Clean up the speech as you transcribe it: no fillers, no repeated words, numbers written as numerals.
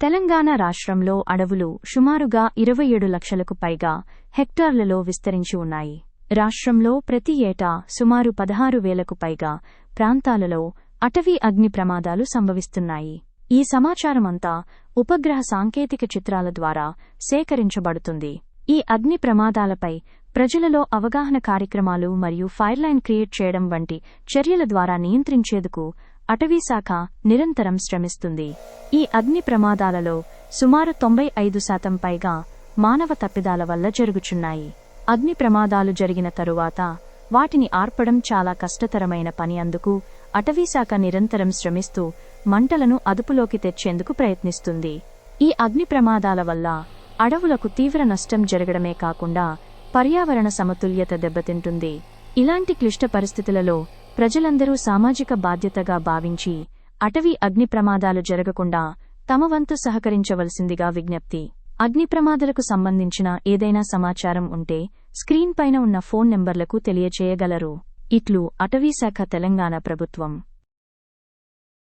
తెలంగాణ రాష్ట్రంలో అడవులు సుమారుగా 27 లక్షలకు పైగా హెక్టార్లలో విస్తరించి ఉన్నాయి. రాష్ట్రంలో ప్రతి ఏటా సుమారు 16,000కు పైగా ప్రాంతాలలో అటవీ అగ్ని ప్రమాదాలు సంభవిస్తున్నాయి. ఈ సమాచారమంతా ఉపగ్రహ సాంకేతిక చిత్రాల ద్వారా సేకరించబడుతుంది. ఈ అగ్ని ప్రమాదాలపై ప్రజలలో అవగాహన కార్యక్రమాలు మరియు ఫైర్లైన్ క్రియేట్ చేయడం వంటి చర్యల ద్వారా నియంత్రించేందుకు అటవీశాఖ నిరంతరం శ్రమిస్తుంది. ఈ అగ్ని ప్రమాదాలలో సుమారు 95% పైగా మానవ తప్పిదాల వల్ల జరుగుచున్నాయి. అగ్ని ప్రమాదాలు జరిగిన తరువాత వాటిని ఆర్పడం చాలా కష్టతరమైన పని. అందుకు అటవీశాఖ నిరంతరం శ్రమిస్తూ మంటలను అదుపులోకి తెచ్చేందుకు ప్రయత్నిస్తుంది. ఈ అగ్ని ప్రమాదాల వల్ల అడవులకు తీవ్ర నష్టం జరగడమే కాకుండా పర్యావరణ సమతుల్యత దెబ్బతింటుంది. ఇలాంటి క్లిష్ట పరిస్థితులలో ప్రజలందరూ సామాజిక బాధ్యతగా భావించి అటవీ అగ్ని ప్రమాదాలు జరగకుండా తమ వంతు సహకరించవలసిందిగా విజ్ఞప్తి. అగ్ని ప్రమాదాలకు సంబంధించిన ఏదైనా సమాచారం ఉంటే స్క్రీన్ పైన ఉన్న ఫోన్ నంబర్లకు తెలియచేయగలరు. ఇట్లు అటవీశాఖ, తెలంగాణ ప్రభుత్వం.